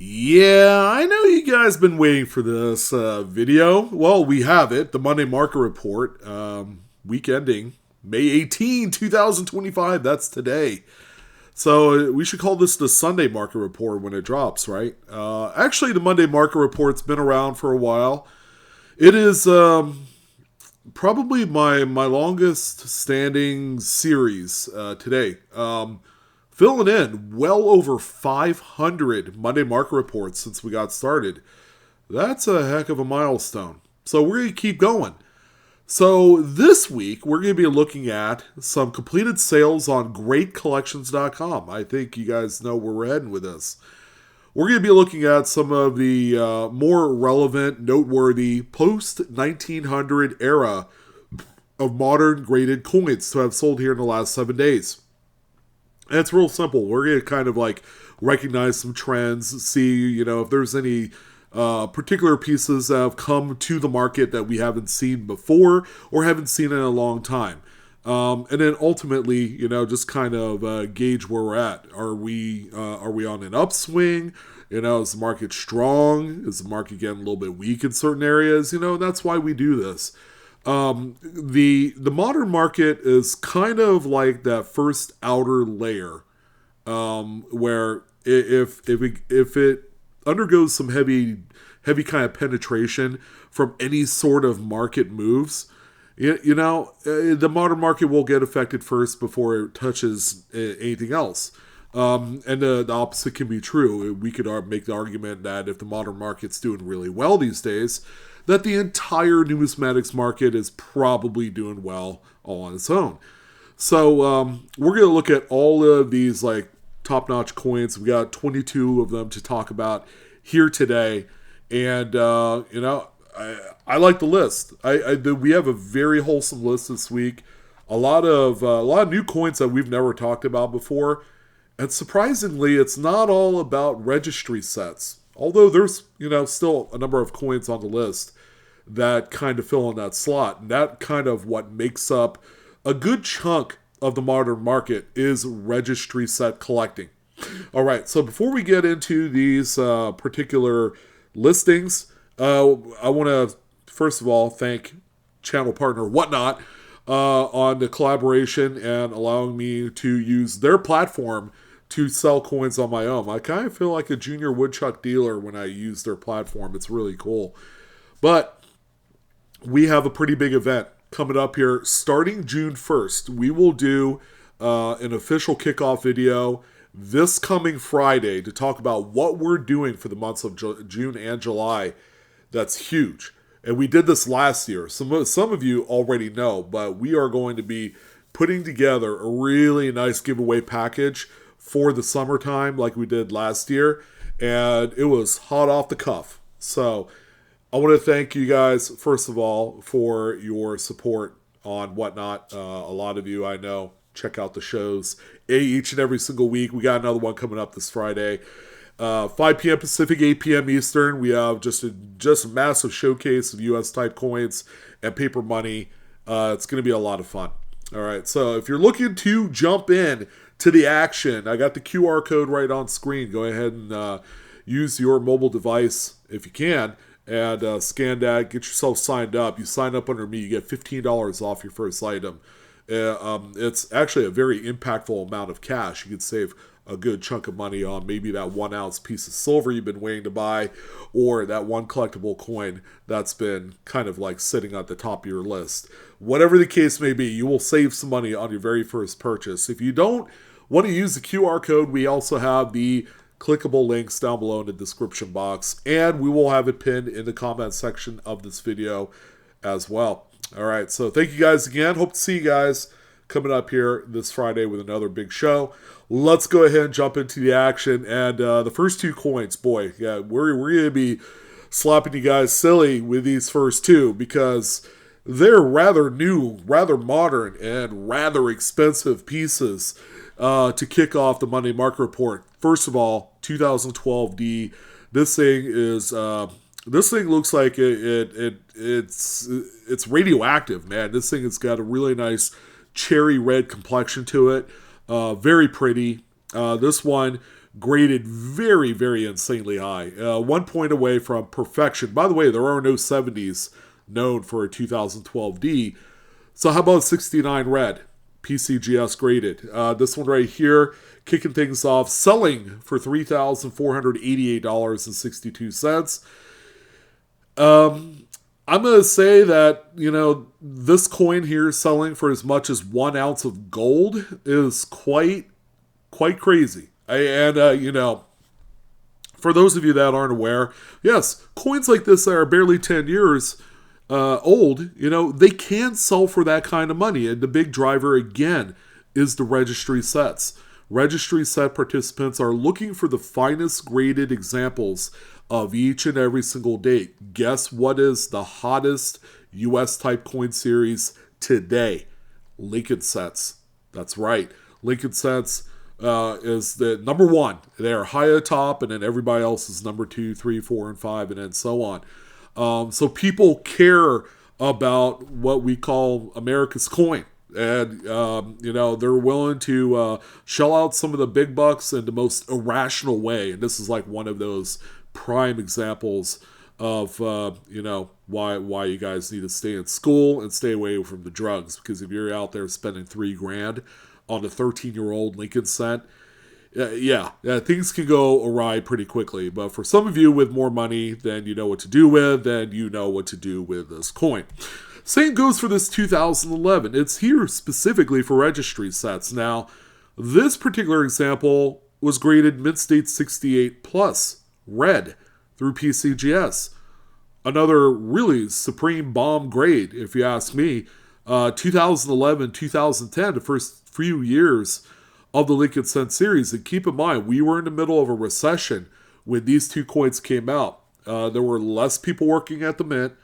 Yeah, I know you guys been waiting for this video. Well, we have it. The Monday Market Report, week ending May 2025. That's today. So we should call this the Sunday Market Report when it drops, right? Actually, the Monday Market Report's been around for a while. It is probably my longest standing series today. Filling in well over 500 Monday Market Reports since we got started. That's a heck of a milestone. So we're going to keep going. So this week, we're going to be looking at some completed sales on greatcollections.com. I think you guys know where we're heading with this. We're going to be looking at some of the more relevant, noteworthy post-1900 era of modern graded coins to have sold here in the last 7 days. And it's real simple. We're going to kind of like recognize some trends, see, if there's any particular pieces that have come to the market that we haven't seen before or haven't seen in a long time. And then ultimately, just kind of gauge where we're at. Are we on an upswing? Is the market strong? Is the market getting a little bit weak in certain areas? That's why we do this. The modern market is kind of like that first outer layer, where if it undergoes some heavy kind of penetration from any sort of market moves, the modern market will get affected first before it touches anything else. And the opposite can be true. We could make the argument that if the modern market's doing really well these days, that the entire numismatics market is probably doing well all on its own. So we're going to look at all of these like top-notch coins. We got 22 of them to talk about here today, and I like the list. We have a very wholesome list this week. A lot of new coins that we've never talked about before, and surprisingly, it's not all about registry sets. Although there's, still a number of coins on the list that kind of fill in that slot. And that kind of what makes up a good chunk of the modern market is registry set collecting. All right, so before we get into these particular listings, I want to, first of all, thank channel partner Whatnot on the collaboration and allowing me to use their platform to sell coins on my own. I kind of feel like a junior woodchuck dealer when I use their platform. It's really cool. But we have a pretty big event coming up here starting June 1st. We will do an official kickoff video this coming Friday to talk about what we're doing for the months of June and July. That's huge. And we did this last year. Some of you already know, but we are going to be putting together a really nice giveaway package for the summertime like we did last year, and it was hot off the cuff. So I want to thank you guys, first of all, for your support on Whatnot. A lot of you I know check out the shows each and every single week. We got another one coming up this Friday, 5 p.m. Pacific, 8 p.m. Eastern. We have just a massive showcase of U.S. type coins and paper money. It's going to be a lot of fun. All right, so if you're looking to jump in to the action, I got the QR code right on screen. Go ahead and use your mobile device if you can, and scan that. Get yourself signed up. You sign up under me, you get $15 off your first item. It's actually a very impactful amount of cash. You can save a good chunk of money on maybe that 1 ounce piece of silver you've been waiting to buy, or that one collectible coin that's been kind of like sitting at the top of your list. Whatever the case may be, you will save some money on your very first purchase. If you don't want to use the QR code, we also have the clickable links down below in the description box, and we will have it pinned in the comment section of this video as well. All right, so thank you guys again. Hope to see you guys coming up here this Friday with another big show. Let's go ahead and jump into the action. And the first two coins, boy, yeah, we're going to be slapping you guys silly with these first two because they're rather new, rather modern, and rather expensive pieces to kick off the Monday Market Report. First of all, 2012D. This thing is This thing looks like it's radioactive, man. This thing has got a really nice cherry red complexion to it. Very pretty. This one graded very, very insanely high. 1 point away from perfection. By the way, there are no 70s known for a 2012D. So how about 69 red? PCGS graded. This one right here, kicking things off, selling for $3,488.62. I'm going to say that, this coin here selling for as much as 1 ounce of gold is quite crazy. For those of you that aren't aware, yes, coins like this that are barely 10 years old, they can sell for that kind of money. And the big driver, again, is the registry sets. Registry set participants are looking for the finest graded examples of each and every single date. Guess what is the hottest US type coin series today? Lincoln sets. That's right. Lincoln sets is the number one. They are high atop, and then everybody else is number 2, 3, 4, and 5, and then so on. So people care about what we call America's coin. And, they're willing to shell out some of the big bucks in the most irrational way. And this is like one of those prime examples of, why you guys need to stay in school and stay away from the drugs. Because if you're out there spending $3,000 on a 13-year-old Lincoln set, things can go awry pretty quickly. But for some of you with more money than you know what to do with, then you know what to do with this coin. Same goes for this 2011. It's here specifically for registry sets. Now, this particular example was graded Mid-State 68 Plus, red, through PCGS. Another really supreme bomb grade, if you ask me. 2011, 2010, the first few years of the Lincoln Cent series. And keep in mind, we were in the middle of a recession when these two coins came out. There were less people working at the mint.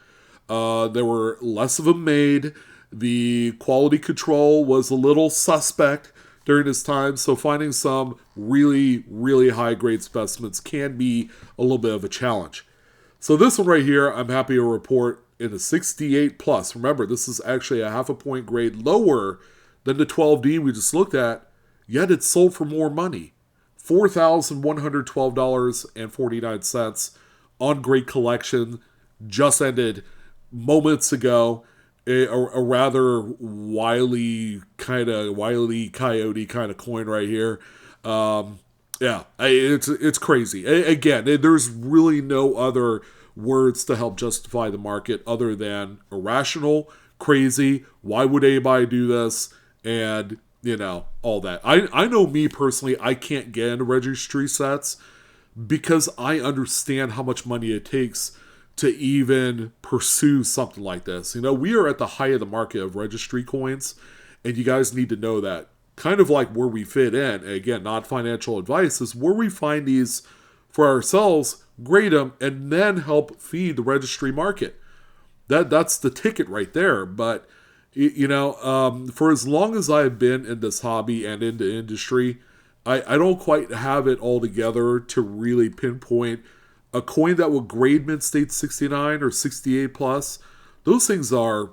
There were less of them made. The quality control was a little suspect during this time. So finding some really, really high grade specimens can be a little bit of a challenge. So this one right here, I'm happy to report in the 68 plus. Remember, this is actually a 0.5 point grade lower than the 12D we just looked at, yet it's sold for more money. $4,112.49 on Great Collection. Just ended moments ago. A rather wily coyote kind of coin right here. It's crazy. Again, there's really no other words to help justify the market other than irrational, crazy. Why would anybody do this? And all that. I know me personally, I can't get into registry sets because I understand how much money it takes to even pursue something like this. We are at the height of the market of registry coins, and you guys need to know that. Kind of like where we fit in, again, not financial advice, is where we find these for ourselves, grade them, and then help feed the registry market. That's the ticket right there. But, for as long as I've been in this hobby and in the industry, I don't quite have it all together to really pinpoint a coin that will grade Mid-State 69 or 68 plus. Those things are,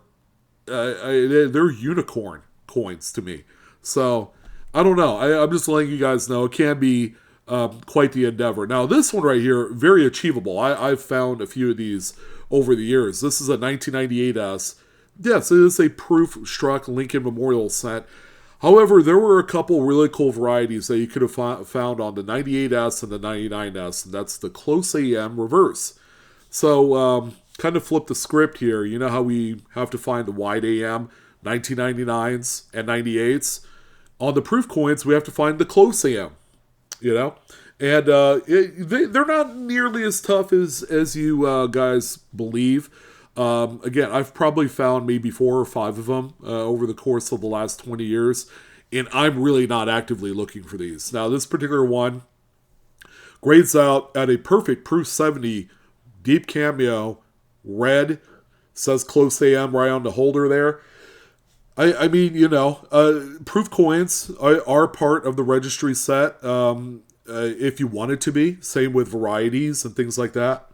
they're unicorn coins to me. So, I don't know. I'm just letting you guys know it can be quite the endeavor. Now, this one right here, very achievable. I've found a few of these over the years. This is a 1980'S. Yes, it is a proof-struck Lincoln Memorial set. However, there were a couple really cool varieties that you could have found on the 98'S and the 99'S, and that's the Close AM reverse. So, kind of flip the script here. You know how we have to find the wide AM, 1999s and 98s? On the proof coins, we have to find the Close AM, And they're not nearly as tough as you guys believe. Again, I've probably found maybe 4 or 5 of them over the course of the last 20 years, and I'm really not actively looking for these. Now, this particular one grades out at a perfect Proof 70 deep cameo, red, says Close AM right on the holder there. I mean, proof coins are part of the registry set if you want it to be. Same with varieties and things like that.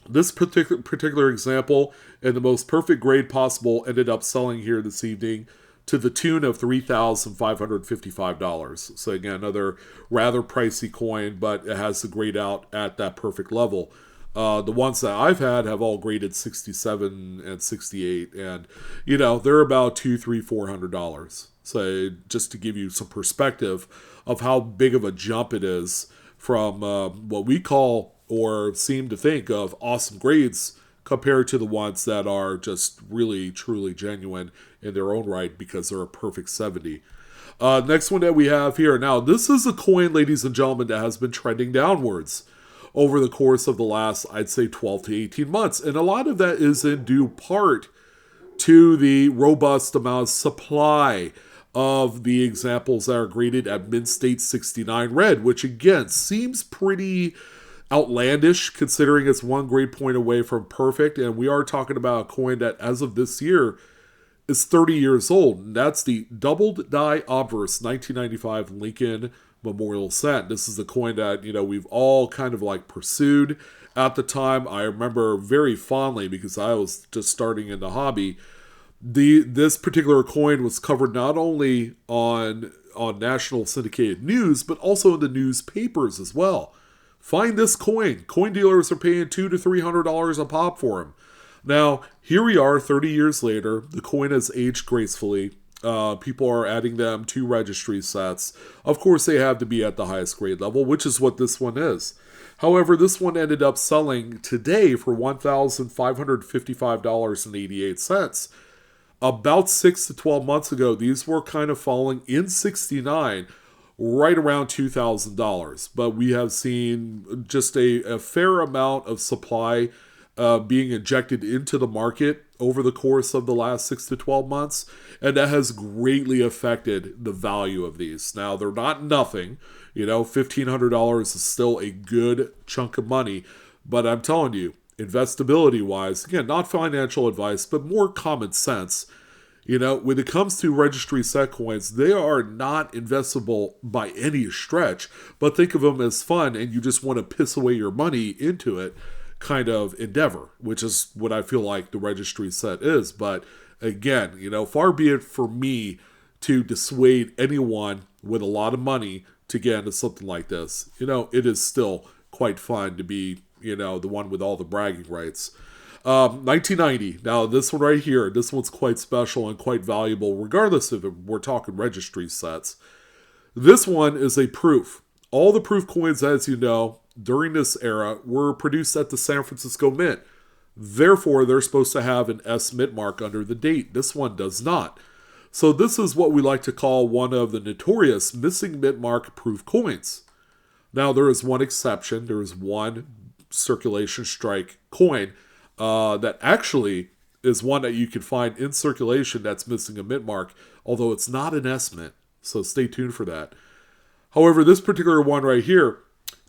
This particular example, in the most perfect grade possible, ended up selling here this evening to the tune of $3,555. So again, another rather pricey coin, but it has the grade out at that perfect level. The ones that I've had have all graded 67 and 68, and they're about $200, $300, $400. So just to give you some perspective of how big of a jump it is from what we call or seem to think of awesome grades compared to the ones that are just really truly genuine in their own right because they're a perfect 70. Next one that we have here. Now, this is a coin, ladies and gentlemen, that has been trending downwards over the course of the last, I'd say, 12 to 18 months. And a lot of that is in due part to the robust amount of supply of the examples that are graded at Mint State 69 red, which again seems pretty outlandish considering it's one grade point away from perfect. And we are talking about a coin that, as of this year, is 30 years old. And that's the doubled die obverse 1995 Lincoln Memorial Cent. This is the coin that we've all kind of like pursued at the time. I remember very fondly because I was just starting in the hobby. This particular coin was covered not only on national syndicated news, but also in the newspapers as well. Find this coin. Coin dealers are paying $200 to $300 a pop for them. Now, here we are 30 years later. The coin has aged gracefully. People are adding them to registry sets. Of course, they have to be at the highest grade level, which is what this one is. However, this one ended up selling today for $1,555.88. About 6 to 12 months ago, these were kind of falling in 69, right around $2,000. But we have seen just a fair amount of supply being injected into the market over the course of the last 6 to 12 months, and that has greatly affected the value of these. Now, they're not nothing. $1,500 is still a good chunk of money, but I'm telling you, investability-wise, again, not financial advice, but more common sense. When it comes to registry set coins, they are not investable by any stretch, but think of them as fun and you just want to piss away your money into it kind of endeavor, which is what I feel like the registry set is. But again, far be it for me to dissuade anyone with a lot of money to get into something like this. It is still quite fun to be the one with all the bragging rights. 1990. Now, this one right here, this one's quite special and quite valuable, regardless if we're talking registry sets. This one is a proof. All the proof coins, as you know, during this era were produced at the San Francisco Mint. Therefore, they're supposed to have an S mint mark under the date. This one does not. So this is what we like to call one of the notorious missing mint mark proof coins. Now, there is one exception. There is one circulation strike coin that actually is one that you can find in circulation that's missing a mint mark, although it's not an S mint. So stay tuned for that. However, this particular one right here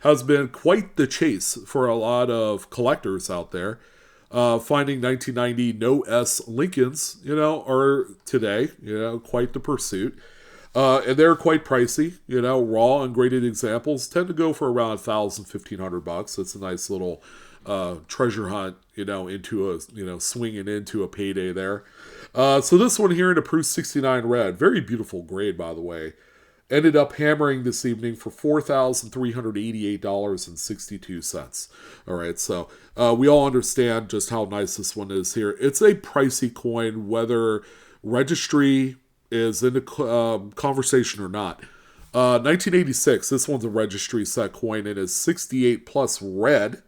has been quite the chase for a lot of collectors out there. Finding 1990 no S Lincolns, are today, quite the pursuit. And they're quite pricey, raw and graded examples tend to go for around $1,000, $1,500. It's a nice little treasure hunt, into a, swinging into a payday there. So this one here in a Proof 69 red, very beautiful grade, by the way. Ended up hammering this evening for $4,388.62. All right, so we all understand just how nice this one is here. It's a pricey coin, whether registry is in the conversation or not. 1986, this one's a registry set coin. It is 68 plus red.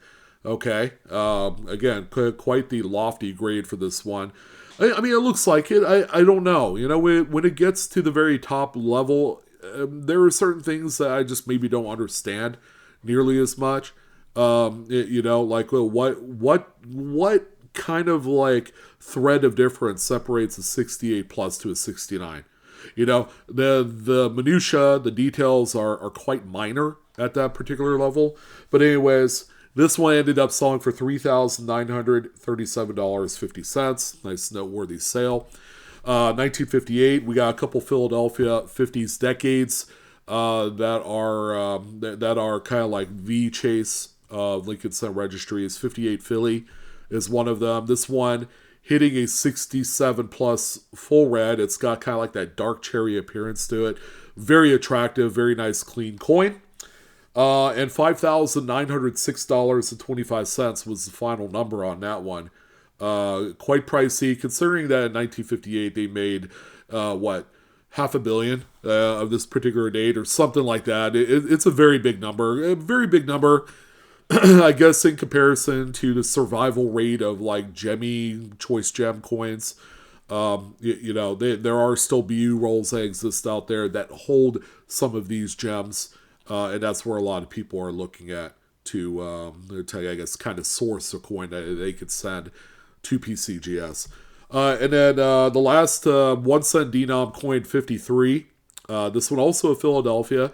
Okay, again, quite the lofty grade for this one. I mean, it looks like it. I don't know. When it gets to the very top level, there are certain things that I just maybe don't understand nearly as much. Like what kind of like thread of difference separates a 68 plus to a 69? The minutia, the details are quite minor at that particular level. But anyways, this one ended up selling for $3,937.50. Nice noteworthy sale. 1958, we got a couple Philadelphia 50s decades that are kind of like the chase of Lincoln Cent registries. 58 Philly is one of them. This one hitting a 67 plus full red. It's got kind of like that dark cherry appearance to it. Very attractive, very nice, clean coin. And $5,906.25 was the final number on that one. Quite pricey, considering that in 1958 they made, $500 million of this particular date or something like that. It's a very big number. A very big number, I guess, in comparison to the survival rate of like Gemmy choice gem coins. There are still BU rolls that exist out there that hold some of these gems. And that's where a lot of people are looking at to I guess, kind of source a coin that they could send to PCGS. And then the last 1 cent denom coin, 53. This one also a Philadelphia.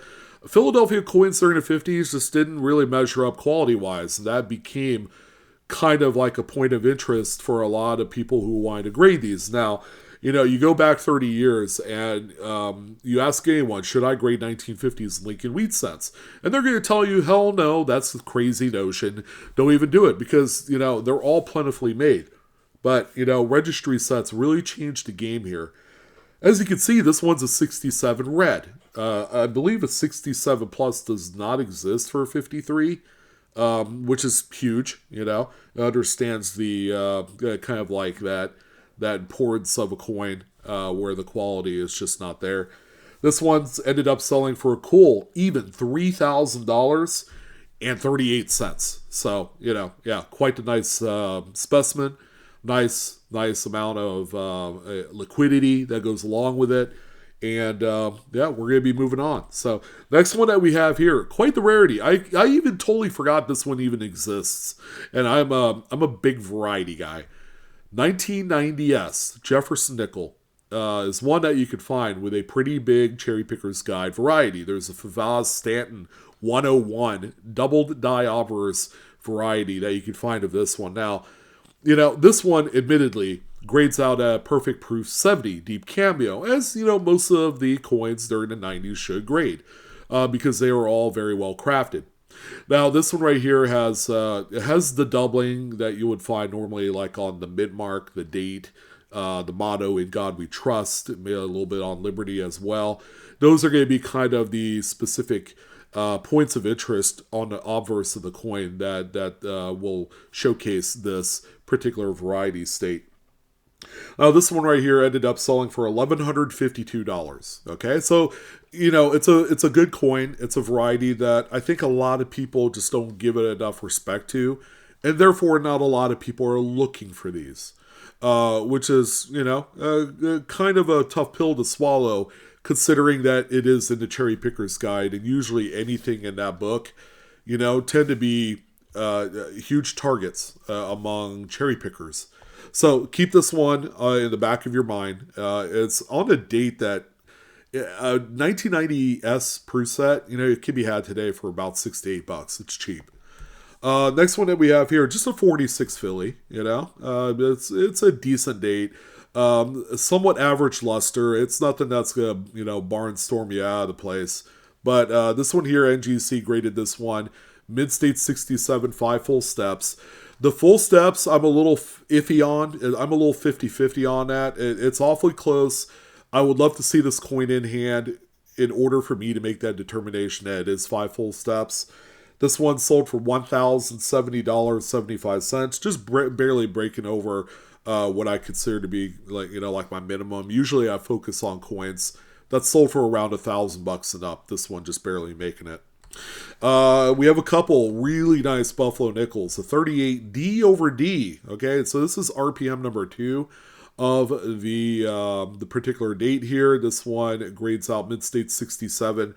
Philadelphia coins during the 50s just didn't really measure up quality-wise. That became kind of like a point of interest for a lot of people who wanted to grade these. Now, you go back 30 years and you ask anyone, should I grade 1950s Lincoln Wheat cents? And they're going to tell you, hell no, that's a crazy notion. Don't even do it because, they're all plentifully made. But, registry sets really changed the game here. As you can see, this one's a 67 red. I believe a 67 plus does not exist for a 53, which is huge, It understands the kind of like that importance of a coin where the quality is just not there. This one's ended up selling for a cool, even $3,000.38. So, quite a nice specimen. Nice amount of liquidity that goes along with it. And, we're going to be moving on. So, next one that we have here, quite the rarity. I even totally forgot this one even exists. And I'm a big variety guy. 1990'S Jefferson nickel is one that you could find with a pretty big Cherry Picker's Guide variety. There's a Favaz Stanton 101 doubled die obverse variety that you can find of this one. Now, this one admittedly grades out at perfect proof 70 deep cameo, as most of the coins during the 90s should grade, because they were all very well crafted. Now, this one right here has the doubling that you would find normally like on the mid-mark, the date, the motto, "In God We Trust," a little bit on Liberty as well. Those are going to be kind of the specific points of interest on the obverse of the coin that will showcase this particular variety state. This one right here ended up selling for $1,152. Okay, so it's a good coin. It's a variety that I think a lot of people just don't give it enough respect to, and therefore not a lot of people are looking for these, which is kind of a tough pill to swallow, considering that it is in the Cherry Picker's Guide, and usually anything in that book, tend to be huge targets among cherry pickers. So keep this one in the back of your mind. It's on a date that 1990'S proof set, it can be had today for about $6 to $8. It's cheap. Next one that we have here, just a 46 Philly. It's a decent date. Somewhat average luster. It's nothing that's gonna barnstorm you out of the place. But this one here, NGC graded this one mid-state 67, 5 full steps. The full steps, I'm a little iffy on. I'm a little 50-50 on that. It's awfully close. I would love to see this coin in hand in order for me to make that determination that it is 5 full steps. This one sold for $1,070.75, just barely breaking over what I consider to be like my minimum. Usually I focus on coins that sold for around $1,000 and up. This one just barely making it. We have a couple really nice Buffalo nickels. The 38 D over D. Okay, so this is RPM number 2 of the particular date here. This one grades out mid-state 67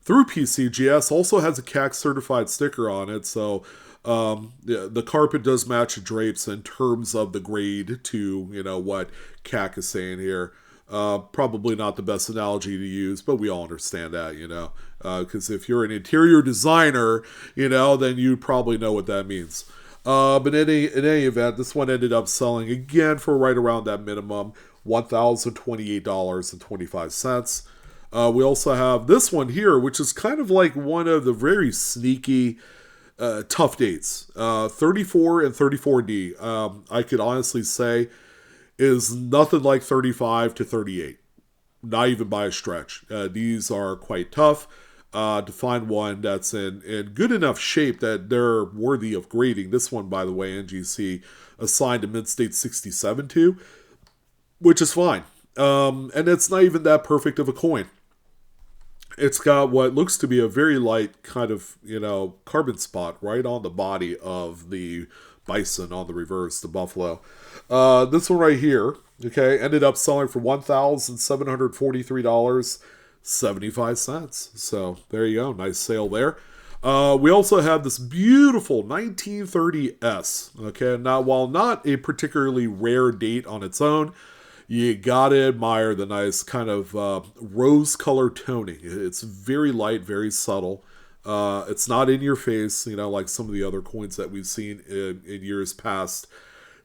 through PCGS. Also has a CAC certified sticker on it, so the carpet does match the drapes in terms of the grade to what CAC is saying here. Probably not the best analogy to use, but we all understand that, because if you're an interior designer, then you probably know what that means. But in any event, this one ended up selling again for right around that minimum, $1,028.25. We also have this one here, which is kind of like one of the very sneaky, tough dates. 34 and 34D. I could honestly say is nothing like 35 to 38. Not even by a stretch. These are quite tough. To find one that's in good enough shape that they're worthy of grading. This one, by the way, NGC assigned a mid-state 67 to, which is fine. And it's not even that perfect of a coin. It's got what looks to be a very light kind of, carbon spot right on the body of the bison on the reverse, the buffalo. This one right here, okay, ended up selling for $1,743.75. So there you go. Nice sale there. We also have this beautiful 1930'S. Okay, now while not a particularly rare date on its own, you gotta admire the nice kind of rose color toning. It's very light, very subtle. It's not in your face, like some of the other coins that we've seen in years past.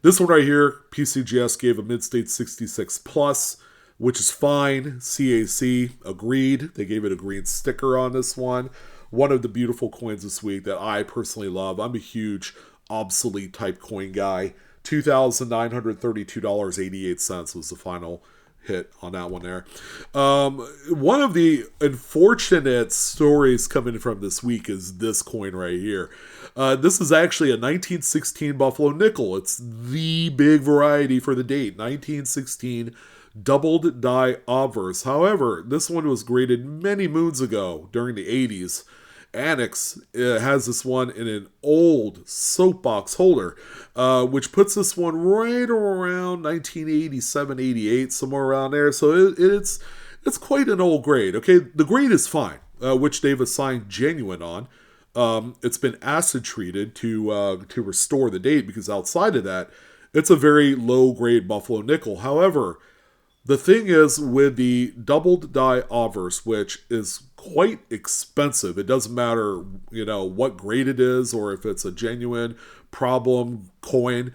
This one right here, PCGS gave a mid-state 66 plus, which is fine. CAC agreed. They gave it a green sticker on this one. One of the beautiful coins this week that I personally love. I'm a huge obsolete type coin guy. $2,932.88 was the final hit on that one there. One of the unfortunate stories coming from this week is this coin right here. This is actually a 1916 Buffalo nickel. It's the big variety for the date. 1916 doubled die obverse. However, this one was graded many moons ago during the 80s. Annex has this one in an old soapbox holder, which puts this one right around 1987, 88, somewhere around there. So it's quite an old grade. Okay, the grade is fine, which they've assigned genuine on. It's been acid treated to restore the date, because outside of that, it's a very low grade Buffalo nickel. However, the thing is, with the doubled die obverse, which is quite expensive, it doesn't matter, what grade it is or if it's a genuine problem coin.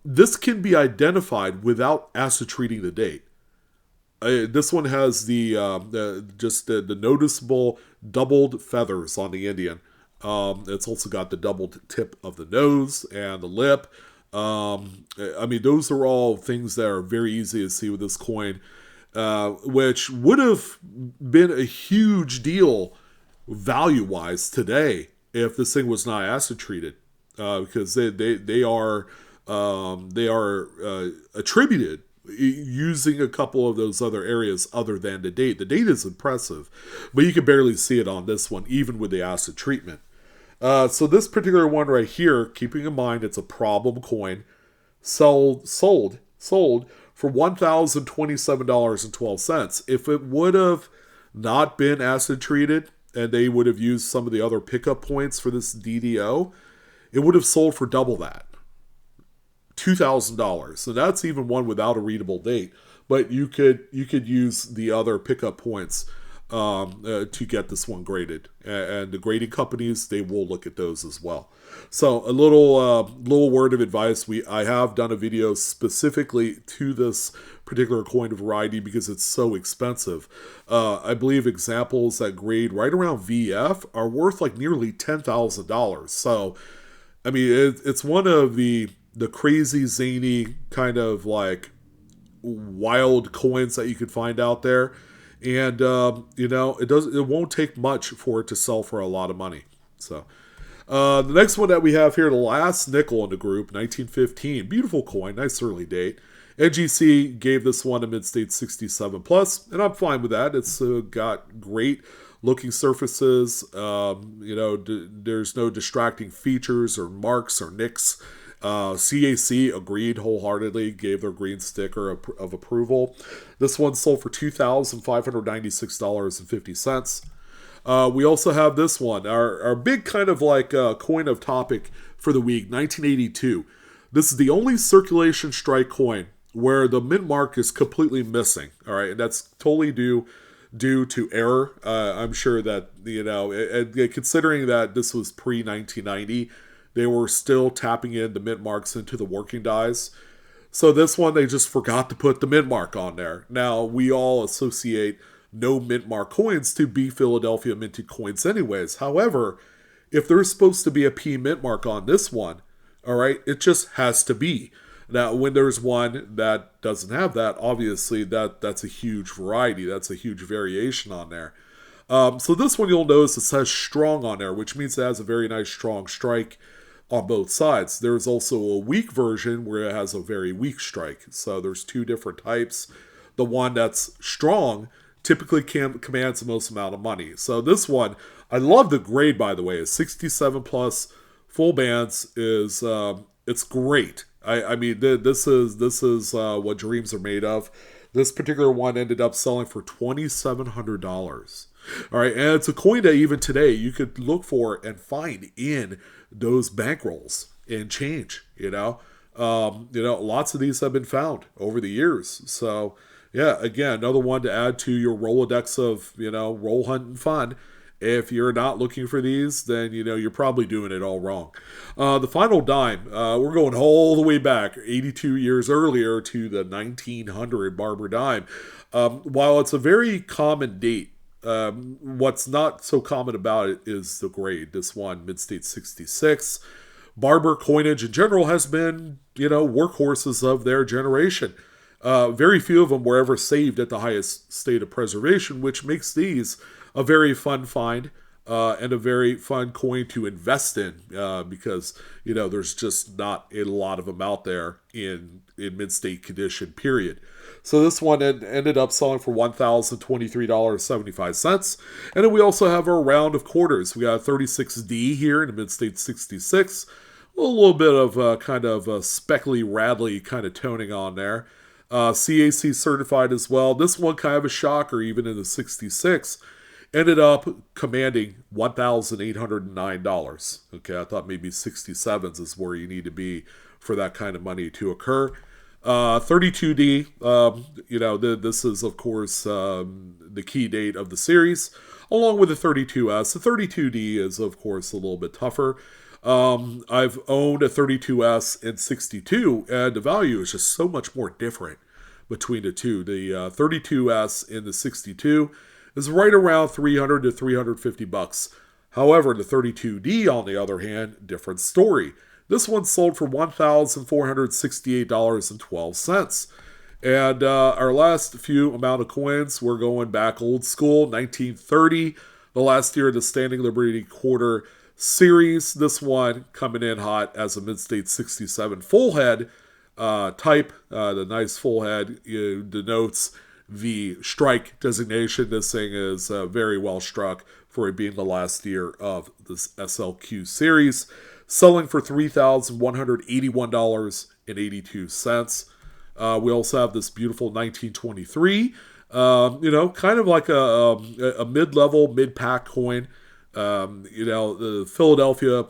This can be identified without acid treating the date. This one has the noticeable doubled feathers on the Indian. It's also got the doubled tip of the nose and the lip. Those are all things that are very easy to see with this coin, which would have been a huge deal value-wise today if this thing was not acid treated, because they are attributed using a couple of those other areas other than the date. The date is impressive, but you can barely see it on this one, even with the acid treatment. So this particular one right here, keeping in mind it's a problem coin, sold for $1,027.12. If it would have not been acid treated and they would have used some of the other pickup points for this DDO, it would have sold for double that, $2,000. So that's even one without a readable date. But you could use the other pickup points to get this one graded, and the grading companies, they will look at those as well. So a little word of advice: I have done a video specifically to this particular coin variety because it's so expensive. I believe examples that grade right around VF are worth like nearly $10,000. So it's one of the crazy zany kind of like wild coins that you could find out there. And, it won't take much for it to sell for a lot of money. So, the next one that we have here, the last nickel in the group, 1915. Beautiful coin, nice early date. NGC gave this one a mid-state 67 plus, and I'm fine with that. It's got great looking surfaces. There's no distracting features or marks or nicks. CAC agreed wholeheartedly, gave their green sticker of approval. This one sold for $2,596.50. We also have this one, our big kind of like coin of topic for the week, 1982. This is the only circulation strike coin where the mint mark is completely missing. All right, and that's totally due to error. I'm sure that, considering that this was pre-1990, they were still tapping in the mint marks into the working dies. So this one, they just forgot to put the mint mark on there. Now, we all associate no mint mark coins to be Philadelphia minted coins anyways. However, if there's supposed to be a P mint mark on this one, all right, it just has to be. Now, when there's one that doesn't have that, obviously that's a huge variety. That's a huge variation on there. So this one you'll notice it says strong on there, which means it has a very nice strong strike on both sides. There's also a weak version where it has a very weak strike. So there's two different types. The one that's strong typically commands the most amount of money. So this one, I love the grade, by the way. It's 67 plus full bands is it's great. I mean, this is what dreams are made of. This particular one ended up selling for $2,700. All right, and it's a coin that even today you could look for and find in those bankrolls and change. Lots of these have been found over the years. So yeah, again, another one to add to your Rolodex of roll hunting fun. If you're not looking for these, then you're probably doing it all wrong. The final dime, we're going all the way back 82 years earlier to the 1900 Barber dime. While it's a very common date, what's not so common about it is the grade. This one, Mid-State 66. Barber coinage in general has been, workhorses of their generation. Very few of them were ever saved at the highest state of preservation, which makes these a very fun find and a very fun coin to invest in because, there's just not a lot of them out there in mid-state condition, period. So this one ended up selling for $1,023.75. And then we also have our round of quarters. We got a 36D here in the mid-state 66. A little bit of kind of speckly, radley kind of toning on there. CAC certified as well. This one kind of a shocker, even in the 66. Ended up commanding $1,809. Okay, I thought maybe 67s is where you need to be for that kind of money to occur. 32D, this is, of course, the key date of the series, along with the 32S. The 32D is, of course, a little bit tougher. I've owned a 32S and 62, and the value is just so much more different between the two. The 32S and the 62 is right around $300 to $350. However, the 32D, on the other hand, different story. This one sold for $1,468.12. And our last few amount of coins, we're going back old school, 1930, the last year of the Standing Liberty Quarter series. This one coming in hot as a Mid-State 67 full head type. The nice full head denotes the strike designation. This thing is very well struck for it being the last year of this SLQ series, selling for $3,181.82. We also have this beautiful 1923, kind of like a mid-level, mid-pack coin. The Philadelphia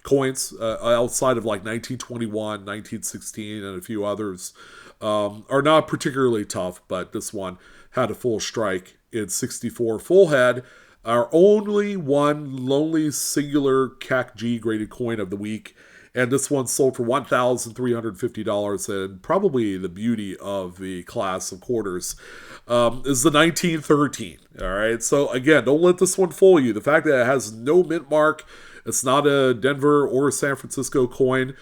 coins outside of like 1921, 1916, and a few others are not particularly tough, but this one had a full strike in 64 full head. Our only one lonely singular CAC G graded coin of the week, and this one sold for $1,350, and probably the beauty of the class of quarters is the 1913. All right, so again, don't let this one fool you. The fact that it has no mint mark, it's not a Denver or San Francisco coin,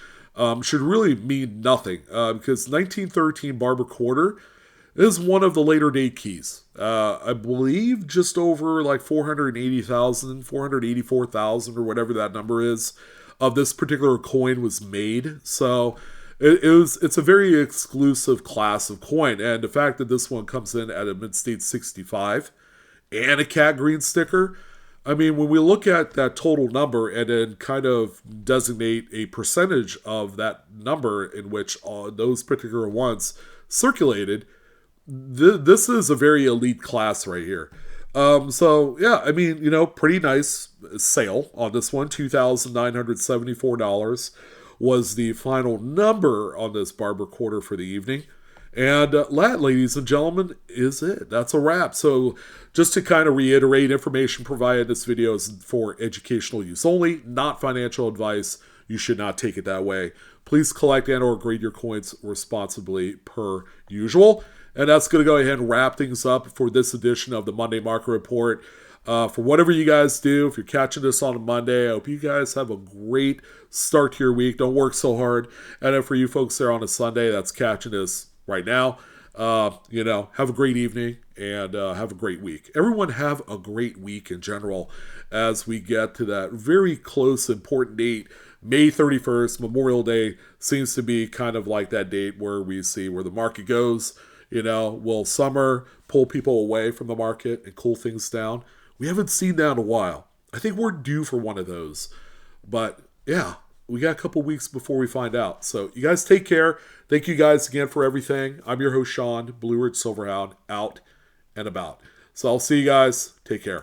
should really mean nothing because 1913 Barber Quarter is one of the later date keys. I believe just over like 480,000, 484,000 or whatever that number is of this particular coin was made. So it's a very exclusive class of coin. And the fact that this one comes in at a Mid-State 65 and a cat green sticker, I mean, when we look at that total number and then kind of designate a percentage of that number in which those particular ones circulated, this is a very elite class right here. So, yeah, I mean, pretty nice sale on this one. $2,974 was the final number on this Barber Quarter for the evening. And that, ladies and gentlemen, is it. That's a wrap. So just to kind of reiterate, information provided in this video is for educational use only, not financial advice. You should not take it that way. Please collect and or grade your coins responsibly per usual. And that's going to go ahead and wrap things up for this edition of the Monday Market Report. For whatever you guys do, if you're catching this on a Monday, I hope you guys have a great start to your week. Don't work so hard. And then for you folks there on a Sunday that's catching this right now, have a great evening and have a great week. Everyone have a great week in general as we get to that very close, important date. May 31st, Memorial Day, seems to be kind of like that date where we see where the market goes. Will summer pull people away from the market and cool things down? We haven't seen that in a while. I think we're due for one of those. But yeah, we got a couple weeks before we find out. So you guys take care. Thank you guys again for everything. I'm your host, Sean, Blue Ridge Silverhound, out and about. So I'll see you guys. Take care.